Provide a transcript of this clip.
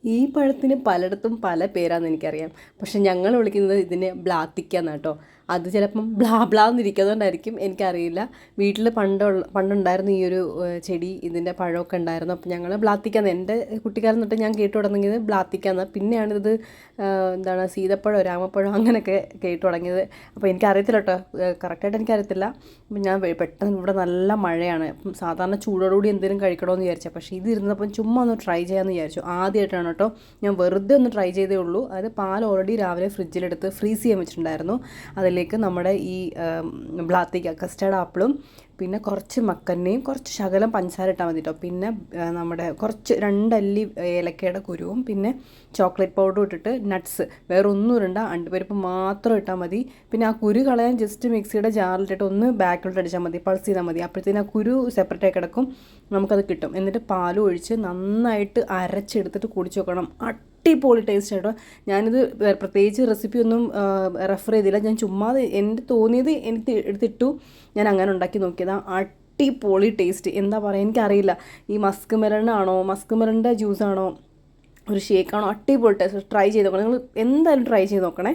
ഈ പഴത്തിന് പലയിടത്തും പല പേരാണെന്ന് എനിക്കറിയാം. പക്ഷെ ഞങ്ങൾ വിളിക്കുന്നത് ഇതിനെ ബ്ലാത്തിക്ക എന്നാണ് കേട്ടോ. അത് ചിലപ്പം ബ്ലാ ബ്ലാ എന്നിരിക്കുന്നതുകൊണ്ടായിരിക്കും, എനിക്കറിയില്ല. വീട്ടിൽ പണ്ടുണ്ടായിരുന്നു ഈ ഒരു ചെടി, ഇതിൻ്റെ പഴമൊക്കെ ഉണ്ടായിരുന്നു. അപ്പോൾ ഞങ്ങൾ ബ്ലാത്തിക്കാന്ന്, എൻ്റെ കുട്ടിക്കാലം തൊട്ട് ഞാൻ കേട്ടു തുടങ്ങിയത് ബ്ലാത്തിക്കാന്ന്. പിന്നെയാണിത് എന്താണ് സീതപ്പഴമോ രാമപ്പഴമോ അങ്ങനെയൊക്കെ കേട്ടു തുടങ്ങിയത്. അപ്പോൾ എനിക്കറിയത്തില്ല കേട്ടോ, കറക്റ്റായിട്ട് എനിക്കറിയത്തില്ല. അപ്പം ഞാൻ പെട്ടെന്ന് ഇവിടെ നല്ല മഴയാണ്, അപ്പം സാധാരണ ചൂടോടുകൂടി എന്തെങ്കിലും കഴിക്കണമെന്ന് വിചാരിച്ചാൽ, പക്ഷേ ഇത് ഇരുന്നപ്പം ചുമ്മാ ഒന്ന് ട്രൈ ചെയ്യാമെന്ന് വിചാരിച്ചു. ആദ്യമായിട്ടാണ് കേട്ടോ ഞാൻ വെറുതെ ഒന്ന് ട്രൈ ചെയ്തേ ഉള്ളൂ. അതായത് പാൽ ഓൾറെഡി രാവിലെ ഫ്രിഡ്ജിലെടുത്ത് ഫ്രീസ് ചെയ്യാൻ വെച്ചിട്ടുണ്ടായിരുന്നു. അതിലേക്ക് നമ്മുടെ ഈ ബ്ലാത്തിക്ക കസ്റ്റേർഡ് ആപ്പിളും പിന്നെ കുറച്ച് മക്കന്നയും കുറച്ച് ശകലം പഞ്ചസാര ഇട്ടാൽ മതി കേട്ടോ. പിന്നെ നമ്മുടെ കുറച്ച് 2 അല്ലി ഏലക്കയുടെ കുരുവും പിന്നെ ചോക്ലേറ്റ് പൗഡറും ഇട്ടിട്ട് നട്ട്സ് വേറെ ഒന്നും ഇടണ്ട, അണ്ടിപ്പരിപ്പ് മാത്രം ഇട്ടാൽ മതി. പിന്നെ ആ കുരു കളയാൻ ജസ്റ്റ് മിക്സിയുടെ ജാറിലിട്ടിട്ട് ഒന്ന് ബാക്കിലോട്ട് അടിച്ചാൽ മതി, പൾസ് ചെയ്താൽ മതി. അപ്പോഴത്തേനും ആ കുരു സെപ്പറേറ്റായി കിടക്കും, നമുക്കത് കിട്ടും. എന്നിട്ട് പാലും ഒഴിച്ച് നന്നായിട്ട് അരച്ചെടുത്തിട്ട് കുടിച്ച് നോക്കണം. അടിപൊളി ടേസ്റ്റ് കേട്ടോ. ഞാനിത് പ്രത്യേകിച്ച് റെസിപ്പി ഒന്നും റെഫർ ചെയ്തില്ല, ഞാൻ ചുമ്മാ എൻ്റെ തോന്നിയത് എനിക്ക് എടുത്തിട്ടു, ഞാൻ അങ്ങനെ ഉണ്ടാക്കി നോക്കിയതാണ്. അടിപൊളി ടേസ്റ്റ്. എന്താ പറയുക, എനിക്കറിയില്ല ഈ മസ്ക് മെലണാണോ മസ്ക് മെലണിൻ്റെ ജ്യൂസാണോ ഒരു ഷേക്കാണോ, അടിപൊളി ടേസ്റ്റ്. ട്രൈ ചെയ്ത് നോക്കണം, നിങ്ങൾ എന്തായാലും ട്രൈ ചെയ്ത് നോക്കണേ.